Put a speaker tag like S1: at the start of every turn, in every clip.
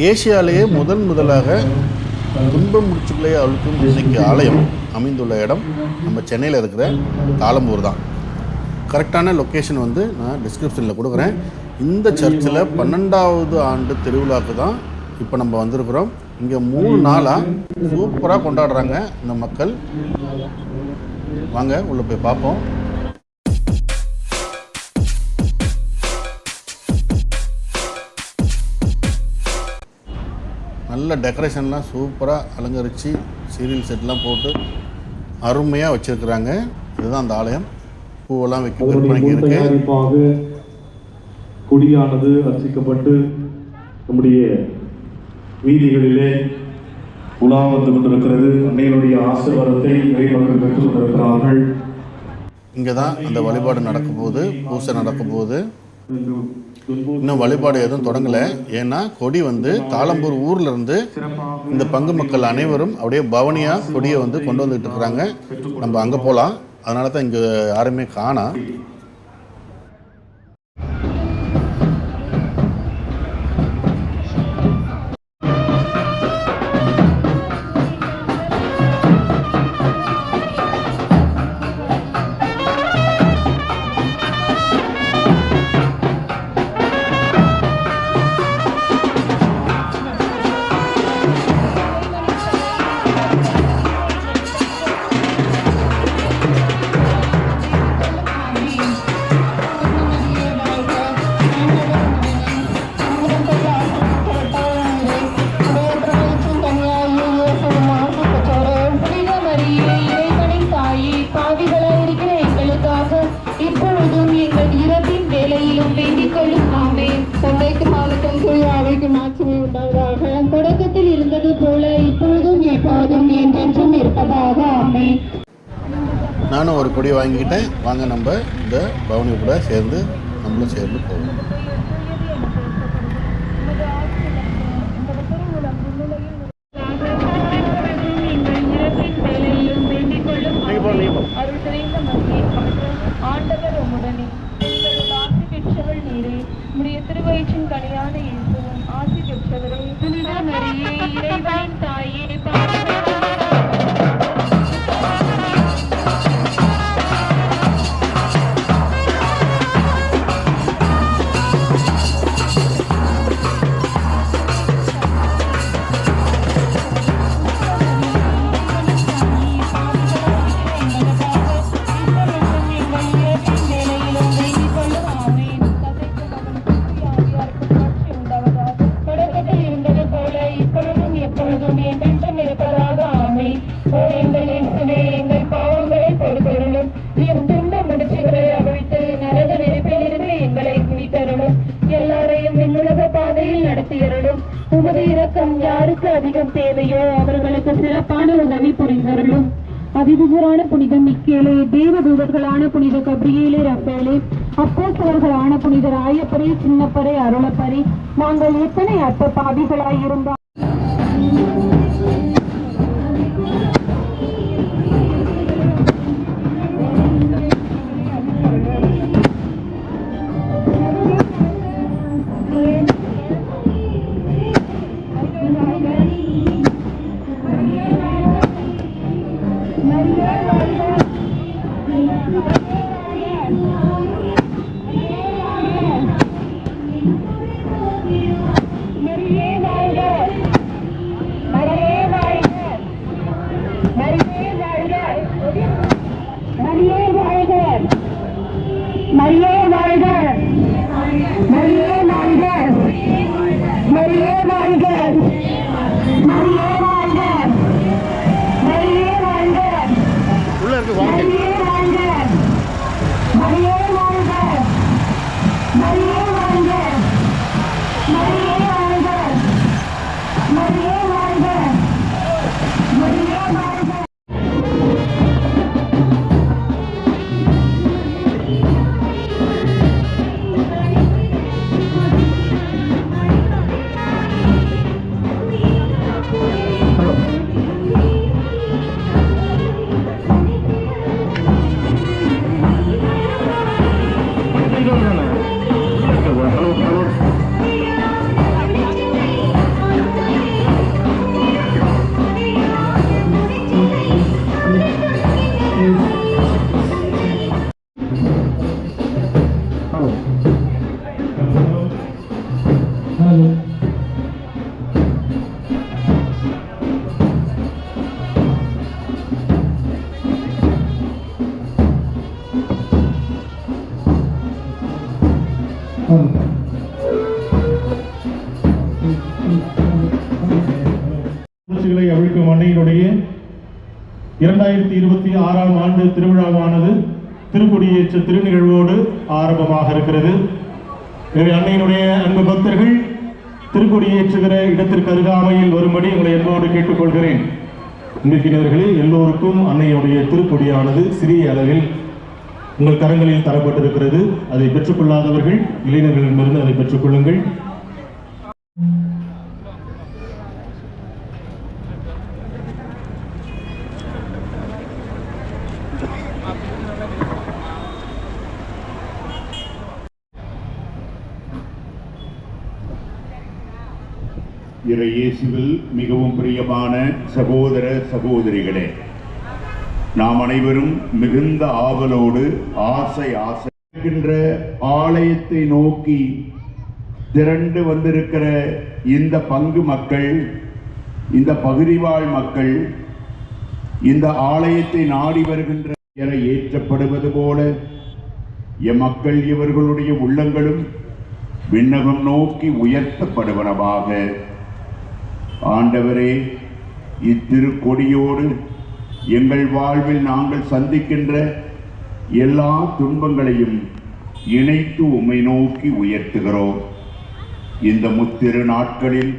S1: ஏசியாவிலேயே முதலாக துன்ப முடிச்சுக்களையே அழுக்கும் இன்னைக்கு ஆலயம் அமைந்துள்ள இடம் நம்ம சென்னையில் இருக்கிற தாளம்பூர் தான். கரெக்டான லொக்கேஷன் வந்து நான் டிஸ்கிரிப்ஷனில் கொடுக்குறேன். இந்த சர்ச்சில் 12வது ஆண்டு திருவிழாவுக்கு தான் இப்போ நம்ம வந்திருக்கிறோம். இங்கே 3 நாளாக சூப்பராக கொண்டாடுறாங்க இந்த மக்கள். வாங்க உள்ளே போய் பார்ப்போம். நல்ல டெக்கரேஷன்லாம் சூப்பராக அலங்கரித்து சீரியல் செட்லாம் போட்டு அருமையாக வச்சுருக்குறாங்க. இதுதான் அந்த ஆலயம். பூவெல்லாம் வைக்க விற்பனைக்கு இருக்கு.
S2: கொடியானது அர்ச்சிக்கப்பட்டு நம்முடைய வீதிகளிலே உலா வந்து கொண்டிருக்கிறது. அன்னையினுடைய ஆசீர்வாதத்தை இறைமக்கள் பெற்றுக் கொண்டிருக்கிறார்கள். இங்கே
S1: தான் அந்த வழிபாடு நடக்கும் போது, பூசை நடக்கும் போது. இன்னும் வழிபாடு எதுவும் தொடங்கலை. ஏன்னா கொடி வந்து தாளம்பூர் ஊரில் இருந்து இந்த பங்கு மக்கள் அனைவரும் அப்படியே பவனியாக கொடியை வந்து கொண்டு வந்துட்டு இருக்கிறாங்க. நம்ம அங்கே போகலாம். அதனால தான் இங்கே யாருமே காணோம்.
S3: தொடக்கத்தில் இருந்தது போல இப்பொழுதும் எப்போதும் என்றென்றும் இருப்பதாக. ஆமென்.
S1: நானும் ஒரு கொடி வாங்கிக்கிட்டேன். வாங்க நம்ம இந்த பவனி கூட சேர்ந்து நம்மளும் சேர்ந்து போவோம்.
S3: ஆண்டவர் உம்முடனே ஆசி பெற்றவள் நீரே, உம்முடைய திருவயிற்றின் கனியான இயேசுவும் ஆசி பெற்றவரே. புனித மரியே, இறைவனின் தாயே, உமது இரக்கம் யாருக்கு அதிகம் தேவையோ அவர்களுக்கு சிறப்பான உதவி புரிந்தருளும். அதிபுரான புனித மிக்கேலே, தேவதூதர்களான புனித கப்ரியேலே, ரஃபேலே, அப்போஸ்தலர்களான புனித ராயப்பரே, சின்னப்பரே, அருளப்பரே, நாங்கள் எத்தனை அற்ப பாவிகளாயிருந்தோம்.
S2: அவிழ்க்கும் அன்னையினுடைய 2026ஆம் ஆண்டு திருவிழாவானது திருக்கொடியேற்ற திருநிகழ்வோடு ஆரம்பமாக இருக்கிறது. அன்னையினுடைய அன்பு பக்தர்கள் திருக்கொடியேற்றுகிற இடத்திற்கு அருகாமையில் வரும்படி உங்களை என்போடு கேட்டுக்கொள்கிறேன். நிற்கிறவர்களே, எல்லோருக்கும் அன்னையுடைய திருக்கொடியானது சிறிய அளவில் உங்கள் கரங்களில் தரப்பட்டிருக்கிறது. அதை பெற்றுக்கொள்ளாதவர்கள் இளைஞர்களிடமிருந்து அதை பெற்றுக்கொள்ளுங்கள்.
S4: இறையேசுவில் மிகவும் பிரியமான சகோதர சகோதரிகளே, நாம் அனைவரும் மிகுந்த ஆவலோடு ஆசைக்கின்ற ஆலயத்தை நோக்கி திரண்டு வந்திருக்கிற இந்த பங்கு மக்கள், இந்த பகுதி வாழ் மக்கள், இந்த ஆலயத்தை நாடி வருகின்ற ஏற்றப்படுவது போல எம்மக்கள் இவர்களுடைய உள்ளங்களும் விண்ணகம் நோக்கி உயர்த்தப்படுவனவாக. ஆண்டவரே, இத்திருக்கொடியோடு எங்கள் வாழ்வில் நாங்கள் சந்திக்கின்ற எல்லா துன்பங்களையும் இணைத்து உம்மை நோக்கி உயர்த்துகிறோம். இந்த முத்திரு நாட்களில்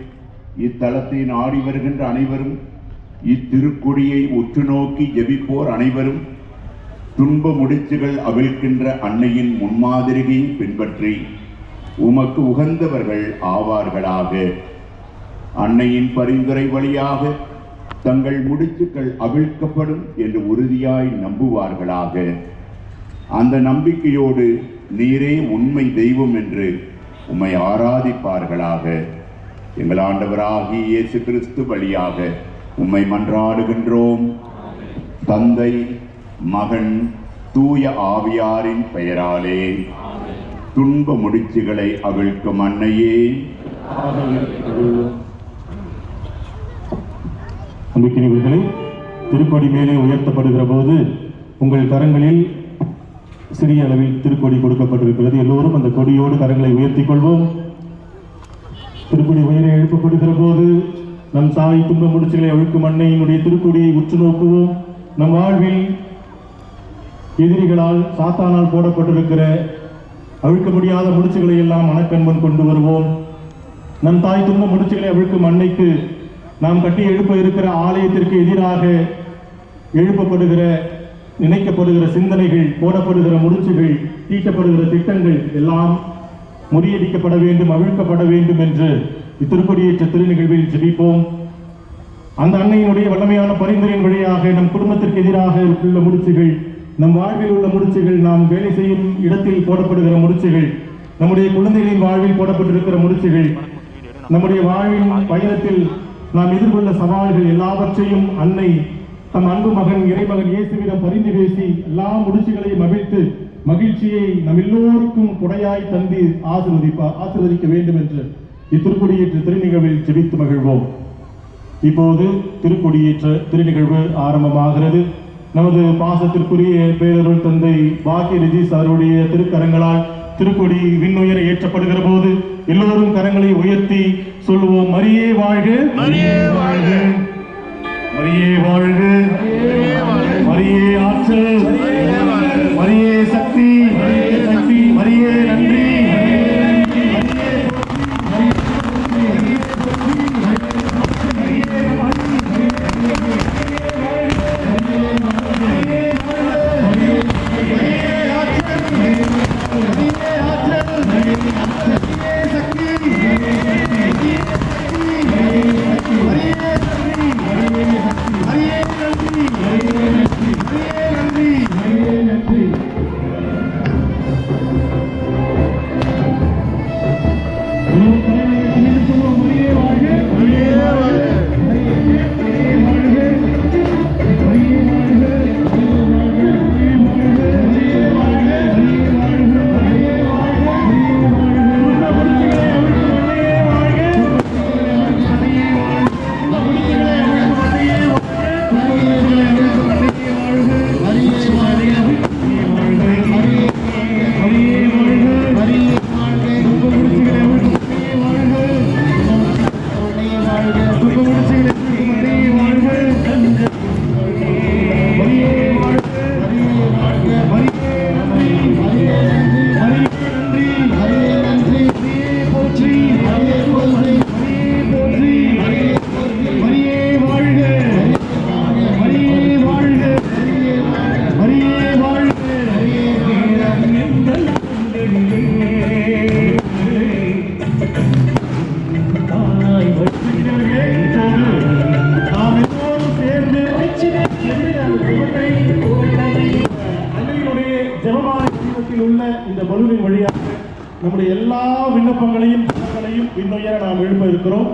S4: இத்தலத்தை நாடி வருகின்ற அனைவரும், இத்திருக்கொடியை உற்று நோக்கி ஜெபிப்போர் அனைவரும் துன்ப முடிச்சுகள் அவிழ்க்கின்ற அன்னையின் முன்மாதிரியை பின்பற்றி உமக்கு உகந்தவர்கள் ஆவார்களாக. அன்னையின் பரிந்துரை வழியாக தங்கள் முடிச்சுக்கள் அவிழ்க்கப்படும் என்று உறுதியாய் நம்புவார்களாக. அந்த நம்பிக்கையோடு நீரே உண்மை தெய்வம் என்று உம்மை ஆராதிப்பார்களாக. எங்கள் ஆண்டவராகிய இயேசு கிறிஸ்து வழியாக உம்மை மன்றாடுகின்றோம். தந்தை, மகன், தூய ஆவியாரின் பெயராலே. துன்ப முடிச்சுகளை அவிழ்க்கும் அன்னையே,
S2: அன்பிற்கினியவர்களே, திருக்கொடி மேலே உயர்த்தப்படுகிற போது உங்கள் கரங்களில் சிறிய அளவில் திருக்கொடி கொடுக்கப்பட்டிருக்கிறது. எல்லோரும் அந்த கொடியோடு கரங்களை உயர்த்திக் கொள்வோம். திருக்கொடி உயர எழுப்பப்படுகிற போது நம் தாய் துன்ப முடிச்சுகளை அவிழ்க்கும் அன்னையினுடைய திருக்கொடியை உற்று நோக்குவோம். நம் வாழ்வில் எதிரிகளால், சாத்தானால் போடப்பட்டிருக்கிற அவிழ்க்க முடியாத முடிச்சுகளை எல்லாம் மனக்கண்பன் கொண்டு வருவோம். நம் தாய் துன்ப முடிச்சுகளை அவிழ்க்கும் அன்னைக்கு நாம் கட்டி எழுப்ப இருக்கிற ஆலயத்திற்கு எதிராக எழுப்பப்படுகிற, நினைக்கப்படுகிற சிந்தனைகள், போடப்படுகிற முடிச்சுகள், தீட்டப்படுகிற திட்டங்கள் எல்லாம் முறியடிக்கப்பட வேண்டும், அவிழ்க்கப்பட வேண்டும் என்று இத்திருக்கொடியேற்ற திருநிகழ்வில் ஜெபிப்போம். அந்த அன்னையினுடைய வல்லமையான பரிந்துரையின் வழியாக நம் குடும்பத்திற்கு எதிராக உள்ள முடிச்சுகள், நம் வாழ்வில் உள்ள முடிச்சுகள், நாம் வேலை செய்யும் இடத்தில் போடப்படுகிற முடிச்சுகள், நம்முடைய குழந்தைகளின் வாழ்வில் போடப்பட்டிருக்கிற முடிச்சுகள், நம்முடைய வாழ்வின் பயணத்தில் நாம் எதிர்கொள்ள சவால்கள் எல்லாவற்றையும் அன்னை தம் அன்பு மகன் இறைமகன் இயேசுவிடம் பரிந்து பேசி எல்லா முடிச்சுகளையும் அவிழ்த்து மகிழ்ச்சியை நம் எல்லோருக்கும் கொடையாய் தந்து ஆசீர்வதிக்க வேண்டும் என்று இத்திருக்கொடியேற்ற திருநிகழ்வில் ஜெபித்து மகிழ்வோம். இப்போது திருக்கொடியேற்ற திருநிகழ்வு ஆரம்பமாகிறது. நமது பாசத்திற்குரிய பேரருள் தந்தை பாக்கிய ரிஜிஸ் அவருடைய திருக்கரங்களால் திருக்கொடி விண்ணுயர ஏற்றப்படுகிற போது எல்லோரும் கரங்களை உயர்த்தி சொல்லுவோம்: மரியே வாழ்க, மரியே வாழ்க, மரியே வாழ்க, மரியே ஆற்றல், மரியே சக்தி, மரியே சக்தி, மரியே நன்றி. ஜெபமாலை வடிவத்தில் உள்ள இந்த பலூனின் வழியாக நம்முடைய எல்லா விண்ணப்பங்களையும் விண்ணுயர நாம் எழுப்ப இருக்கிறோம்.